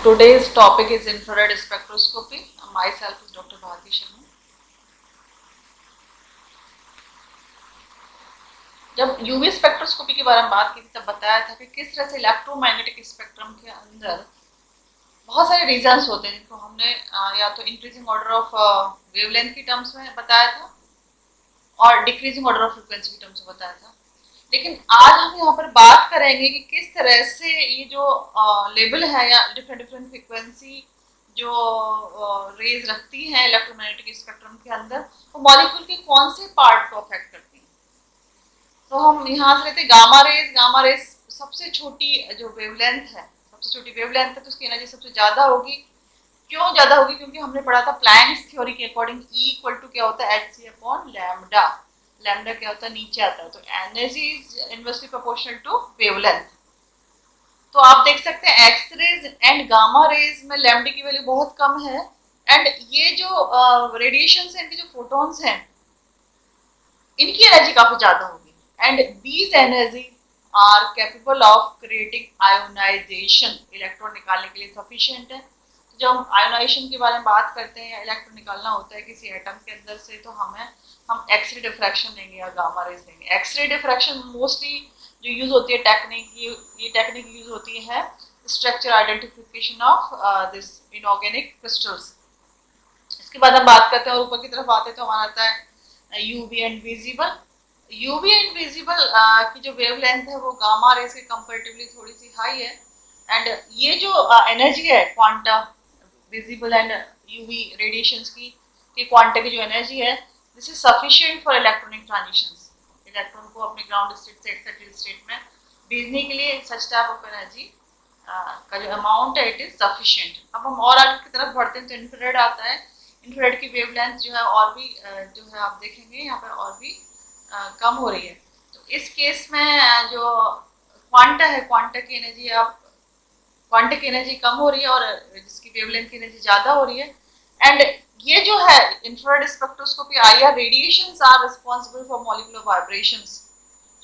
Today's topic is infrared spectroscopy. Myself is Dr. Bharati Sharma. जब UV spectroscopy के बारे में बात की थी तब बताया था कि किस तरह से इलेक्ट्रोमैग्नेटिक स्पेक्ट्रम के अंदर बहुत सारे रीजंस होते हैं जिनको हमने या तो इंक्रीजिंग ऑर्डर ऑफ वेवलेंथ की टर्म्स में बताया था और डिक्रीजिंग ऑर्डर ऑफ फ्रीक्वेंसी की टर्म्स में बताया था। लेकिन आज हम यहाँ पर बात करेंगे कि किस तरह से ये जो लेवल है या डिफरेंट डिफरेंट फ्रीक्वेंसी जो रेज रखती हैं इलेक्ट्रोमैग्नेटिक स्पेक्ट्रम के अंदर वो मॉलिक्यूल के कौन से पार्ट को अफेक्ट करती हैं। तो हम यहाँ से लेते हैं गामा रेज सबसे छोटी जो वेवलेंथ है, सबसे छोटी वेवलेंथ है तो उसकी एनर्जी सबसे ज्यादा होगी। क्यों ज्यादा होगी? क्योंकि हमने पढ़ा था प्लैंक्स थ्योरी के अकॉर्डिंग E इक्वल टू क्या होता है hc अपॉन लैम्डा। लैम्डा क्या होता है? नीचे आता है, तो energy is inversely proportional to wavelength. तो आप देख सकते हैं X rays and gamma rays में लैम्डा की वैल्यू बहुत कम है एंड ये जो रेडिएशन है इनके जो फोटॉन्स हैं इनकी एनर्जी काफी ज्यादा होगी and these energy are capable of creating ionisation. Electron निकालने के लिए सफिशिएंट है। तो जब हम आयोनाइजेशन के बारे में बात करते हैं या इलेक्ट्रॉन निकालना होता है किसी एटम के अंदर से तो हम एक्सरे डिफ्रैक्शन लेंगे या गामा रेज लेंगे। एक्सरे डिफ्रैक्शन मोस्टली जो यूज होती है टेक्निक, ये टेक्निक यूज होती है structure identification of this inorganic crystals. इसके बाद हम बात करते हैं और ऊपर की तरफ आते हैं तो हमारा आता है UV and visible. UV and visible की जो वेवलेंथ है वो गामा रेज के कंपैरेटिवली थोड़ी सी हाई है एंड ये जो एनर्जी है quanta visible and UV radiations की क्वांटा की जो एनर्जी है this is sufficient for electronic transitions. Electron को अपने ग्राउंड स्टेट से एक्साइटेड स्टेट में भेजने के लिए सच टाइप ऑफ एनर्जी का जो अमाउंट है इट इज सफिशिएंट। अब हम और आगे की तरफ बढ़ते हैं तो इंफ्रारेड आता है। इंफ्रारेड की वेवलेंथ जो है और भी जो है आप देखेंगे यहाँ पर और भी कम हो रही है। तो इस केस में जो क्वांटा है क्वांटा की एनर्जी आप क्वांटा की एनर्जी कम हो रही है और जिसकी वेवलेंथ की एनर्जी ज्यादा हो रही है एंड ये जो है infrared spectroscopy IR radiations are responsible for molecular vibrations.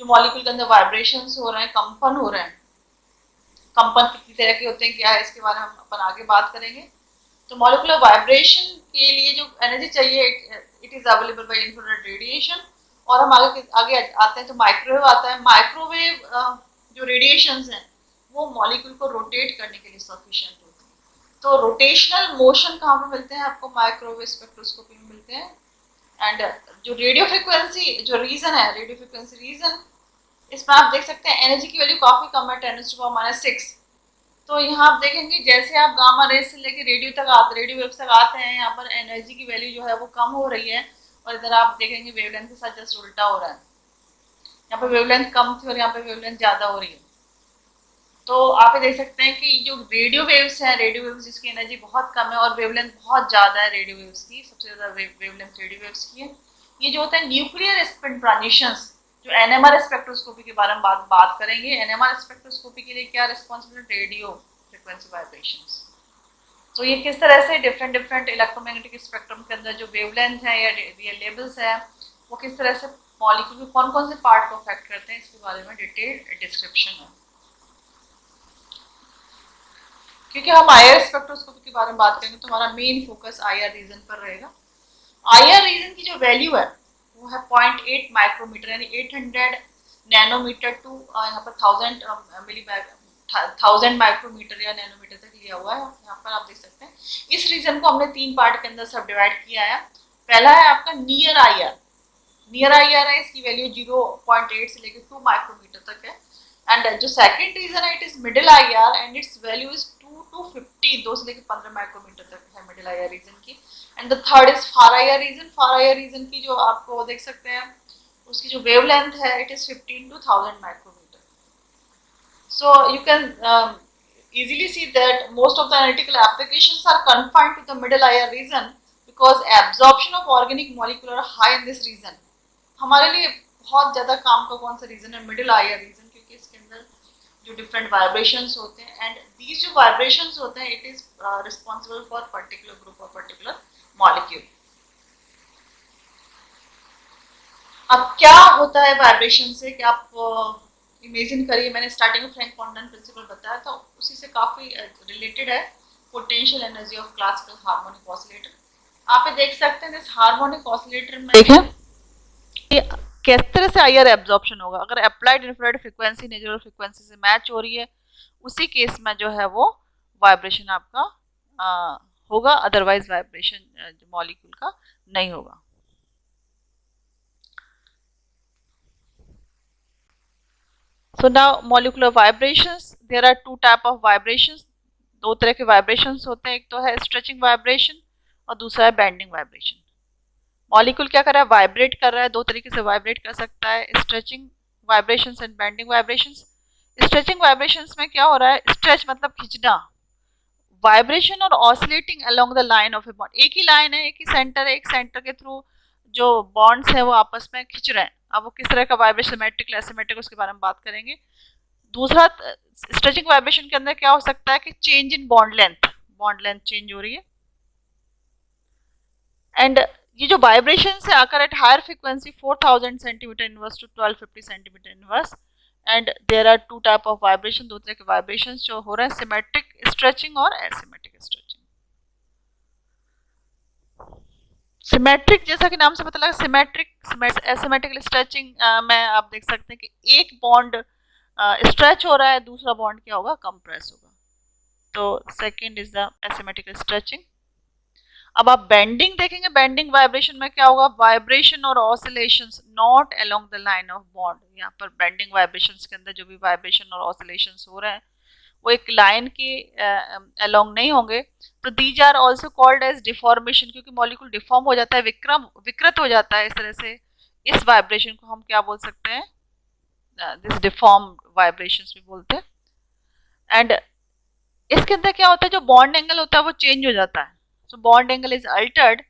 जो मॉलिक्यूल के अंदर वाइब्रेशंस हो रहे हैं, कंपन हो रहे हैं, कंपन कितनी तरह के होते हैं क्या है इसके बारे में हम अपन आगे बात करेंगे। तो मॉलिक्यूलर वाइब्रेशन के लिए जो एनर्जी चाहिए it is available by infrared radiation. और हम आगे आते हैं तो माइक्रोवेव आता है। माइक्रोवेव जो रेडिएशंस हैं वो मॉलिक्यूल को रोटेट करने के लिए सफिशिएंट होती है। तो रोटेशनल मोशन कहाँ पे मिलते हैं? आपको माइक्रोवेव स्पेक्ट्रोस्कोपी में मिलते हैं एंड जो रेडियो फ्रिक्वेंसी जो रीजन है रेडियो फ्रिक्वेंसी रीजन इसमें आप देख सकते हैं एनर्जी की वैल्यू काफी कम है 10⁻⁻⁶। तो यहाँ आप देखेंगे जैसे आप गामा रेज से लेके रेडियो वेव्स तक आते हैं यहाँ पर एनर्जी की वैल्यू जो है वो कम हो रही है और इधर आप देखेंगे वेवलेंथ के साथ जस्ट उल्टा हो रहा है। यहाँ पे वेवलेंथ कम थी और यहाँ पे वेवलेंथ ज्यादा हो रही है। तो आप ये देख सकते हैं कि जो रेडियो वेव्स हैं, रेडियो वेव्स जिसकी एनर्जी बहुत कम है और वेवलेंथ बहुत ज्यादा है रेडियो वेव्स की, सबसे ज्यादा वेवलेंथ रेडियो वेव्स की है। ये जो होता है न्यूक्लियर स्पिन ट्रांजिशंस जो एनएमआर स्पेक्ट्रोस्कोपी के बारे में बात करेंगे। एनएमआर स्पेक्ट्रोस्कोपी के लिए क्या रिस्पॉन्सिबल? Radio frequency vibrations. तो ये किस तरह से डिफरेंट डिफरेंट इलेक्ट्रोमैग्नेटिक स्पेक्ट्रम के अंदर जो वेवलेंथ है या लेवल्स है वो किस तरह से मॉलिक्यूल के कौन कौन से पार्ट को अफेक्ट करते हैं इसके बारे में डिटेल डिस्क्रिप्शन है। क्योंकि हम आईआर स्पेक्ट्रोस्कोपी के बारे में बात करेंगे तो हमारा मेन फोकस आईआर रीजन पर रहेगा। आईआर रीजन की जो वैल्यू है वो है 0.8 माइक्रोमीटर यानी 800 नैनोमीटर टू यहाँ पर 1000 माइक्रोमीटर या नैनोमीटर तक लिया हुआ है। यहाँ पर आप देख सकते हैं इस रीजन को हमने 3 पार्ट के अंदर सब डिवाइड किया है। पहला है आपका नियर आईआर। नियर आईआर है, इसकी वैल्यू 0.8 से लेकर 2 माइक्रोमीटर तक है एंड जो सेकंड रीजन है it is middle IR and it's value is 2 to 50, 2 से लेकर 15 माइक्रोमीटर तक है मिडिल आईआर रीजन की। And the third is far IR region. Far IR region की जो आपको देख सकते हैं उसकी जो वेवलेंथ है it is 15 to 1000 micrometre. So you can easily see that most of the analytical applications are confined to the middle IR region because absorption of organic molecule are high in this region। हमारे लिए बहुत ज्यादा काम का कौन सा reason है? Middle IR reason, क्योंकि इसके अंदर जो डिफरेंट वाइब्रेशंस होते हैं एंड दीज जो वाइब्रेशंस होते हैं it is responsible for particular group और पर्टिकुलर मॉलिक्यूल। अब क्या होता है वाइब्रेशन से कि आप इमेजिन करिए, मैंने स्टार्टिंग में फ्रैंक कोंडन प्रिंसिपल बताया था उसी से काफी रिलेटेड है। Potential energy of classical harmonic oscillator. आप ये देख सकते हैं इस हार्मोनिक ऑसिलेटर में देखें किस तरह से आईआर एब्जॉर्प्शन होगा। अगर applied infrared frequency natural frequency से मैच हो रही है, उसी केस में जो है वो वाइब्रेशन आपका होगा, अदरवाइज वाइब्रेशन मॉलिक्यूल का नहीं होगा। So now molecular vibrations, there are two type of vibrations, दो तरह के वाइब्रेशंस होते हैं, एक तो है स्ट्रेचिंग वाइब्रेशन और दूसरा है बेंडिंग वाइब्रेशन। मॉलिक्यूल क्या कर रहा है, वाइब्रेट कर रहा है, दो तरीके से वाइब्रेट कर सकता है, stretching vibrations and bending vibrations. Stretching vibrations में क्या हो रहा है, स्ट्रेच मतलब खींचना, वाइब्रेशन और oscillating along the line of a bond, एक ही लाइन है, एक ही सेंटर है, एक सेंटर के थ्रू जो बॉन्ड्स है वो आपस में खींच रहे हैं। अब वो किस तरह का वाइब्रेशन, सिमेट्रिक एसिमेट्रिक, उसके बारे में बात करेंगे। दूसरा स्ट्रेचिंग वाइब्रेशन के अंदर क्या हो सकता है कि change in bond length change हो रही है। एंड ये जो वाइब्रेशन से आकर at higher frequency 4000 centimetre inverse to 1250 centimetre inverse, and there are two type of vibration, दो तरह के वाइब्रेशन जो हो रहे हैं, सिमेट्रिक स्ट्रेचिंग और एसिमेट्रिक स्ट्रेचिंग। सिमेट्रिक जैसा कि नाम से पता लगा, सिमेट्रिक एसिमेट्रिक स्ट्रेचिंग में आप देख सकते हैं कि एक बॉन्ड स्ट्रेच हो रहा है, दूसरा बॉन्ड क्या होगा, कंप्रेस होगा। तो second is the asymmetric stretching. अब आप बेंडिंग देखेंगे, बेंडिंग वाइब्रेशन में क्या होगा, वाइब्रेशन और oscillations not along the line of bond. यहाँ पर बेंडिंग वाइब्रेशंस के अंदर जो भी वाइब्रेशन और ऑसिलेशंस हो रहे हैं वो एक लाइन के अलोंग नहीं होंगे। तो these are also called as deformation, क्योंकि मॉलिक्यूल डिफॉर्म हो जाता है, विकृत हो जाता है इस तरह से, इस वाइब्रेशन को हम क्या बोल सकते हैं, दिस डिफॉर्म वाइब्रेशंस भी बोलते हैं। एंड इसके अंदर क्या होता है, जो बॉन्ड एंगल होता है वो चेंज हो जाता है, so bond angle is altered.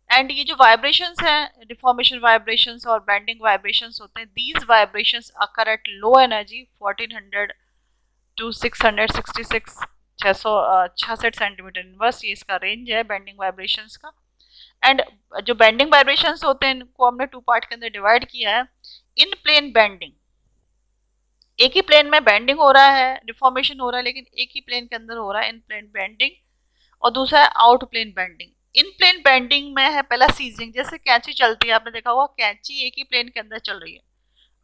And ये जो वाइब्रेशंस हैं, डिफॉर्मेशन वाइब्रेशंस और बेंडिंग वाइब्रेशंस होते हैं, these vibrations occur at low energy 1400 to 666 666 centimetre inverse, ये इसका रेंज है बेंडिंग वाइब्रेशंस का। एंड जो बेंडिंग वाइब्रेशंस होते हैं इनको हमने टू पार्ट के अंदर डिवाइड किया है। इन प्लेन बेंडिंग, एक ही प्लेन में बेंडिंग हो रहा है, डिफॉर्मेशन हो रहा है, लेकिन एक ही प्लेन के अंदर हो रहा है, इन प्लेन बेंडिंग। और दूसरा है आउट प्लेन बेंडिंग। इन प्लेन बेंडिंग में है पहला सीजरिंग, जैसे कैंची चलती है, आपने देखा होगा कैंची एक ही प्लेन के अंदर चल रही है,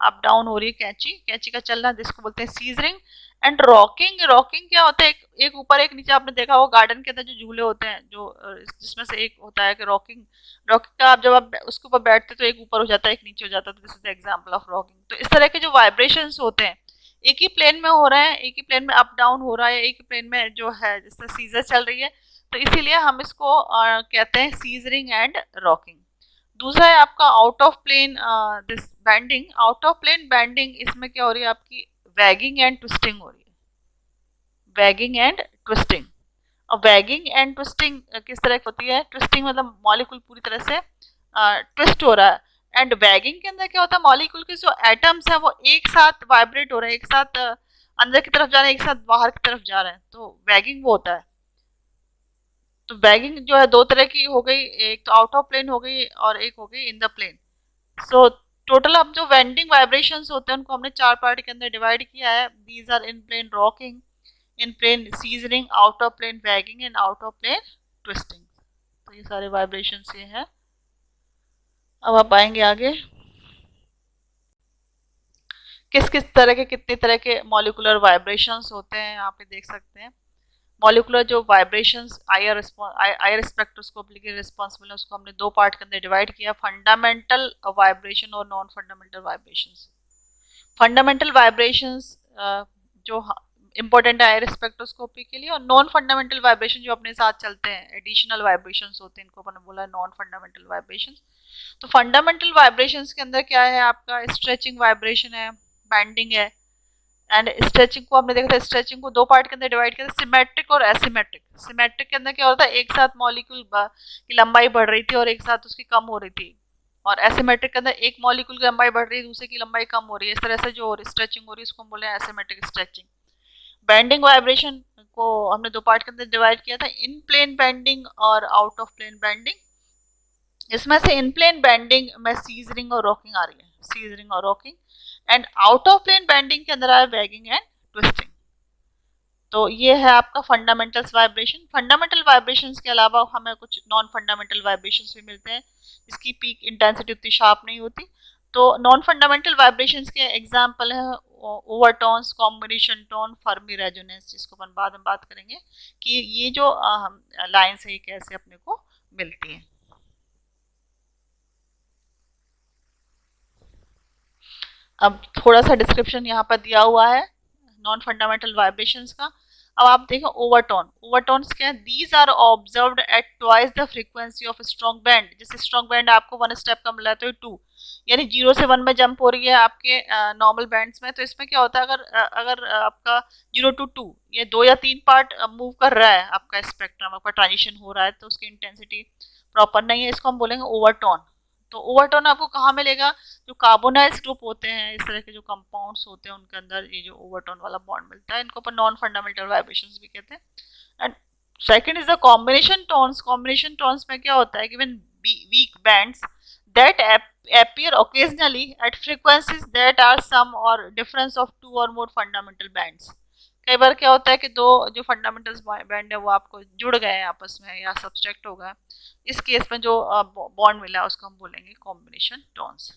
अप डाउन हो रही है कैंची का चलना, जिसको बोलते हैं सीजरिंग। एंड रॉकिंग क्या होता है, एक ऊपर एक नीचे, आपने देखा होगा गार्डन के अंदर जो झूले होते हैं, जो जिसमें से एक होता है कि रॉकिंग का आप जब आप उसके ऊपर बैठते तो एक ऊपर हो जाता है, एक नीचे हो जाता है, तो this is the example of rocking. तो इस तरह के जो वाइब्रेशंस होते हैं एक ही प्लेन में हो रहे हैं, एक ही प्लेन में अप डाउन हो रहा है, एक ही प्लेन में जो है जिससे सीजर चल रही है, तो इसीलिए हम इसको कहते हैं सीजरिंग एंड रॉकिंग। दूसरा है आपका out of plane this bending. Out of plane bending, इसमें क्या हो रही है, आपकी वैगिंग एंड ट्विस्टिंग हो रही है, वैगिंग एंड ट्विस्टिंग। और वैगिंग एंड ट्विस्टिंग किस तरह की होती है, ट्विस्टिंग मतलब मॉलिक्यूल पूरी तरह से ट्विस्ट हो रहा है, एंड वैगिंग के अंदर क्या होता है, मॉलिक्यूल के जो एटम्स हैं वो एक साथ वाइब्रेट हो रहे हैं, एक साथ अंदर की तरफ जा रहे हैं, एक साथ बाहर की तरफ जा रहे हैं, तो वैगिंग वो होता है। तो वैगिंग जो है दो तरह की हो गई, एक तो आउट ऑफ प्लेन हो गई और एक हो गई in the plane. So total हम जो बेंडिंग वाइब्रेशंस होते हैं उनको हमने चार पार्ट के अंदर डिवाइड किया है। These are in plane rocking, in plane scissoring, out of plane wagging and out of plane twisting. तो ये सारे वाइब्रेशंस ये हैं। अब आप आएंगे आगे, किस किस तरह के, कितने तरह के मॉलिकुलर वाइब्रेशंस होते हैं, यहाँ पे देख सकते हैं। मॉलिकुलर जो वाइब्रेशंस आईआर स्पेक्ट्रोस्कोपी के रिस्पॉन्सिबल है, उसको हमने दो पार्ट के अंदर डिवाइड किया, फंडामेंटल वाइब्रेशन और non fundamental vibrations. Fundamental vibrations जो इंपॉर्टेंट है आईआर स्पेक्ट्रोस्कोपी के लिए, और नॉन फंडामेंटल वाइब्रेशन जो अपने साथ चलते हैं, एडिशनल वाइब्रेशंस होते हैं, इनको मैंने बोला नॉन फंडामेंटल वाइब्रेशंस। तो फंडामेंटल वाइब्रेशंस के अंदर क्या है, आपका स्ट्रेचिंग वाइब्रेशन है, बैंडिंग है। एंड स्ट्रेचिंग को हमने देखा था, स्ट्रेचिंग को दो पार्ट के अंदर डिवाइड किया था, सिमेट्रिक और एसिमेट्रिक। सिमेट्रिक के अंदर क्या होता है, एक साथ मॉलिक्यूल की लंबाई बढ़ रही थी और एक साथ उसकी कम हो रही थी, और एसिमेट्रिक के अंदर एक मॉलिक्यूल की लंबाई बढ़ रही है, दूसरे की लंबाई कम हो रही है, इस तरह से जो स्ट्रेचिंग हो रही है उसको हम बोले हैं एसिमेट्रिक स्ट्रेचिंग। बेंडिंग वाइब्रेशन को हमने दो पार्ट के अंदर डिवाइड किया था, इन प्लेन बेंडिंग और आउट ऑफ प्लेन बेंडिंग। इसमें से इन प्लेन बेंडिंग में सीजरिंग और रॉकिंग आ रही है, सीजरिंग और rocking. And out of plane bending के अंदर आया वैगिंग एंड ट्विस्टिंग। तो ये है आपका फंडामेंटल्स वाइब्रेशन। फंडामेंटल वाइब्रेशंस के अलावा हमें कुछ नॉन फंडामेंटल वाइब्रेशंस भी मिलते हैं, इसकी पीक इंटेंसिटी उतनी शार्प नहीं होती। तो नॉन फंडामेंटल वाइब्रेशंस के एग्जांपल है overtones, combination tone, Fermi resonance, जिसको अपन बाद में बात करेंगे कि ये जो लाइन्स है ये कैसे अपने को मिलती हैं। अब थोड़ा सा डिस्क्रिप्शन यहाँ पर दिया हुआ है नॉन फंडामेंटल वाइब्रेशंस का। अब आप देखें ओवरटोन, ओवरटोन्स क्या है? These are observed at twice the frequency of strong band. जैसे स्ट्रॉन्ग बैंड आपको 1 स्टेप का मिला है तो 2, यानी 0 से 1 में जंप हो रही है आपके नॉर्मल बैंड्स में। तो इसमें क्या होता है, अगर आपका 0 to 2 ये 2 या 3 पार्ट मूव कर रहा है, आपका स्पेक्ट्रम, आपका ट्रांजिशन हो रहा है, तो उसकी इंटेंसिटी प्रॉपर नहीं है, इसको हम बोलेंगे ओवरटोन। तो ओवरटोन आपको कहाँ मिलेगा? जो कार्बोनाइल्स ग्रुप होते हैं, इस तरह के जो कंपाउंड्स होते हैं, उनके अंदर ये जो ओवरटोन वाला बॉन्ड मिलता है, इनको अपन नॉन फंडामेंटल वाइब्रेशंस भी कहते हैं। And second is the combination tones. Combination tones में क्या होता है कि when weak bands that appear occasionally at frequencies that are sum or difference of two or more fundamental bands। कई बार क्या होता है कि दो जो फंडामेंटल्स बैंड है वो आपको जुड़ गए हैं आपस में या सब्सट्रैक्ट हो गए, इस केस में जो बॉन्ड मिला है उसको हम बोलेंगे combination tones.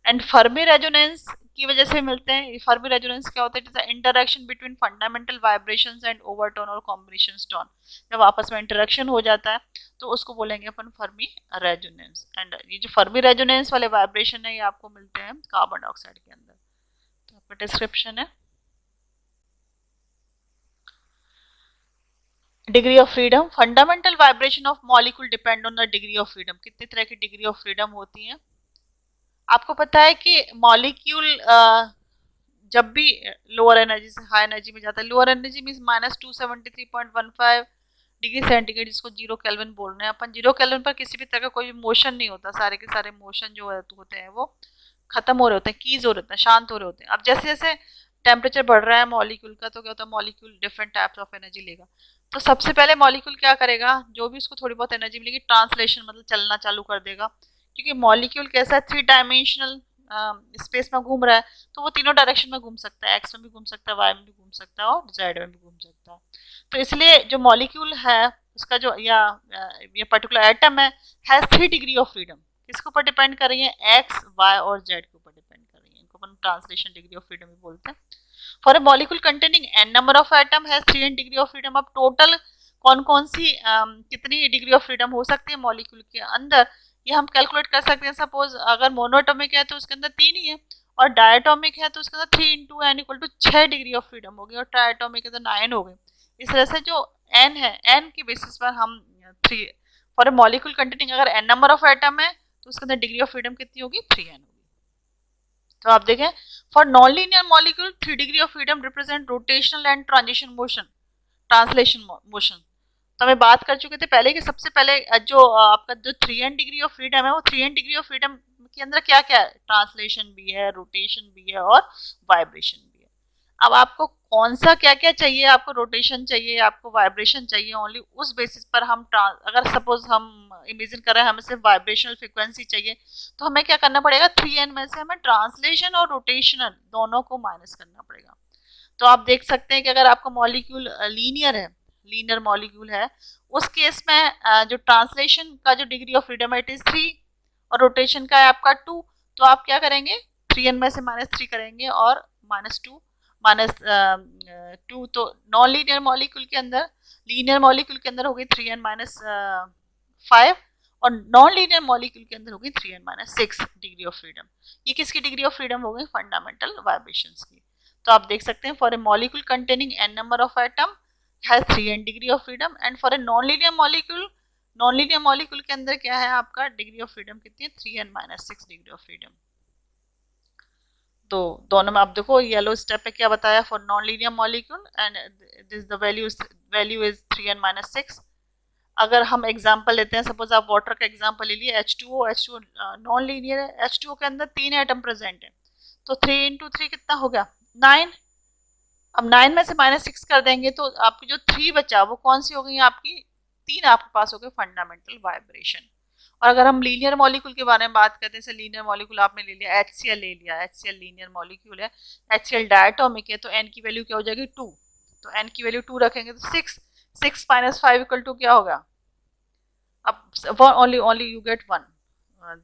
And Fermi resonance की वजह से मिलते हैं। फर्मी रेजोनेंस क्या होता है? It is the interaction between fundamental vibrations and overtone और कॉम्बिनेशन टोन। जब आपस में इंटरेक्शन हो जाता है तो उसको बोलेंगे अपन फर्मी रेजोनेंस। एंड ये जो फर्मी रेजोनेंस वाले वाइब्रेशन है ये आपको मिलते हैं कार्बन डाइऑक्साइड के अंदर। तो आपका डिस्क्रिप्शन है degree of freedom. Fundamental vibration of molecule depend on the degree of freedom. कितनी तरह की डिग्री ऑफ फ्रीडम होती है? आपको पता है कि मॉलिक्यूल जब भी लोअर एनर्जी से हाई एनर्जी में जाता है, lower energy mean -273.15 degree centigrade, जिसको 0 केल्विन बोल रहे हैं अपन। 0 केल्विन पर किसी भी तरह का कोई मोशन नहीं होता, सारे के सारे मोशन जो होते हैं वो खत्म हो रहे होते हैं, कीज हो रहे होते हैं, शांत हो रहे होते हैं। अब जैसे जैसे टेम्परेचर बढ़ रहा है मॉलिक्यूल का, तो क्या होता है, molecule different types of energy लेगा। तो सबसे पहले मॉलिक्यूल क्या करेगा? जो भी उसको थोड़ी बहुत एनर्जी मिलेगी, ट्रांसलेशन मतलब चलना चालू कर देगा, क्योंकि मॉलिक्यूल कैसा है, 3 डायमेंशनल स्पेस में घूम रहा है, तो वो तीनों डायरेक्शन में घूम सकता है, एक्स में भी घूम सकता है, वाई में भी घूम सकता है और जेड में भी घूम सकता है। तो इसलिए जो मॉलिक्यूल है उसका जो या ये पर्टिकुलर एटम है 3 डिग्री ऑफ फ्रीडम। किसके ऊपर डिपेंड कर रही है? एक्स, वाई और जेड के ऊपर डिपेंड कर रही है। इनको अपन ट्रांसलेशन डिग्री ऑफ फ्रीडम भी बोलते हैं। For a molecule containing N number of atom has 3 degree of freedom. अब टोटल कौन कौन सी कितनी डिग्री ऑफ फ्रीडम हो सकती है मॉलिक्यूल के अंदर, ये हम कैलकुलेट कर सकते हैं। सपोज अगर मोनोएटॉमिक है तो उसके अंदर 3 ही है, और डायटोमिक है तो उसके अंदर 3 into n equal to 6 degree of freedom होगी, और ट्राइटोमिक है तो 9 हो गई। इस तरह से जो एन है, एन के बेसिस पर हम 3 फॉर ए मॉलिक्यूल कंटेनिंग अगर एन नंबर ऑफ एटम है तो उसके अंदर डिग्री ऑफ फ्रीडम कितनी होगी? 3n होगी। तो आप देखें for non linear molecule 3 degree of freedom represent rotational and transition motion, translation motion. तो हमें बात कर चुके थे पहले कि सबसे पहले जो आपका जो 3n डिग्री ऑफ फ्रीडम है, वो 3n डिग्री ऑफ फ्रीडम के अंदर क्या क्या है? ट्रांसलेशन भी है, रोटेशन भी है और वाइब्रेशन भी है। अब आपको कौन सा क्या क्या चाहिए? आपको रोटेशन चाहिए, आपको वाइब्रेशन चाहिए, ओनली उस बेसिस पर हम अगर सपोज हम इमेजिन कर रहे हैं हमें सिर्फ वाइब्रेशनल फ्रिक्वेंसी चाहिए, तो हमें क्या करना पड़ेगा? 3n में से हमें ट्रांसलेशन और रोटेशनल दोनों को माइनस करना पड़ेगा। तो आप देख सकते हैं कि अगर आपका मॉलिक्यूल लीनियर है, लीनियर मॉलिक्यूल है, उस केस में जो ट्रांसलेशन का जो डिग्री ऑफ फ्रीडम है इट इज 3 और रोटेशन का है आपका 2। तो आप क्या करेंगे? 3n में से -3 करेंगे और -2 -2। तो नॉन लीनियर मॉलिक्यूल के अंदर, लीनियर मॉलिक्यूल के अंदर हो गई 3n -5 और नॉन लीनियर मॉलिक्यूल के अंदर हो गई 3n -6 डिग्री ऑफ फ्रीडम। ये किसकी डिग्री ऑफ फ्रीडम हो गई? फंडामेंटल वाइब्रेशंस की। तो आप देख सकते हैं for a molecule containing n number of atom has 3n degree of freedom, and for a non linear molecule, non linear molecule के अंदर क्या है आपका डिग्री ऑफ फ्रीडम कितनी है? 3n -6 degree of freedom. तो दोनों में आप देखो येलो स्टेप पे क्या बताया for non linear molecule, and this the value is 3n -6। अगर हम एग्जांपल लेते हैं, सपोज आप वाटर का एग्जांपल ले लिए, H2O, H2O नॉन लीनियर है, H2O के अंदर 3 एटम प्रेजेंट है, तो 3 इंटू 3 कितना हो गया? 9। अब 9 में से -6 कर देंगे तो आपकी जो 3 बचा वो कौन सी हो गई? आपकी 3 आपके पास हो गए फंडामेंटल वाइब्रेशन। और अगर हम लीनियर मॉलिक्यूल के बारे में बात करते हैं, जैसे लीनियर मॉलिक्यूल आपने ले लिया, HCl ले लिया, HCl लीनियर मॉलिक्यूल है, HCl डायटोमिक है, तो n की वैल्यू क्या हो जाएगी? 2। तो n की वैल्यू 2 रखेंगे तो 6 माइनस 5 इक्वल टू क्या होगा, अब only you get 1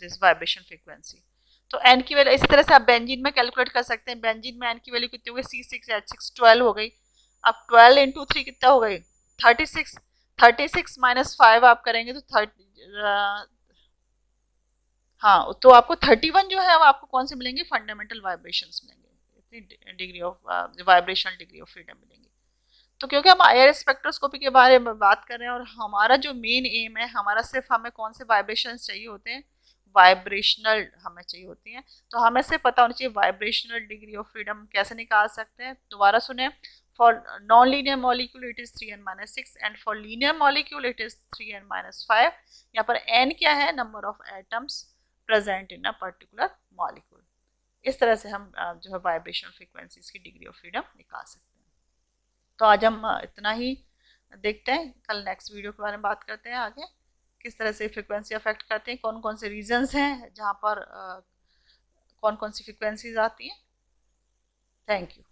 this vibration frequency. तो n की वैल्यू इसी तरह से आप बेंजीन में कैलकुलेट कर सकते हैं। बेंजीन में n की वैल्यू कितनी हो गई, C6H6 12 हो गई। अब 12 इंटू 3 कितना हो गई, 36। 36 माइनस 5 आप करेंगे तो 30, हाँ तो आपको 31 जो है वो आपको कौन से मिलेंगे, फंडामेंटल वाइब्रेशंस मिलेंगे, इतनी degree of vibrational degree of freedom मिलेंगी। तो क्योंकि हम आईआर स्पेक्ट्रोस्कोपी के बारे में बात कर रहे हैं और हमारा जो मेन एम है, हमारा सिर्फ हमें कौन से वाइब्रेशन चाहिए होते हैं, वाइब्रेशनल हमें चाहिए होती हैं। तो हमें सिर्फ पता होना चाहिए वाइब्रेशनल डिग्री ऑफ फ्रीडम कैसे निकाल सकते हैं। दोबारा सुने, for non linear molecule it is 3n-6 and for linear molecule it is 3n-5। यहाँ पर n क्या है, number of atoms present in a particular molecule. इस तरह से हम जो है वाइब्रेशनल फ्रीक्वेंसीज की डिग्री ऑफ फ्रीडम निकाल सकते हैं। तो आज हम इतना ही देखते हैं, कल नेक्स्ट वीडियो के बारे में बात करते हैं आगे, किस तरह से फ्रीक्वेंसी अफेक्ट करते हैं, कौन कौन से रीजंस हैं जहाँ पर कौन कौन सी फ्रीक्वेंसीज आती हैं। Thank you.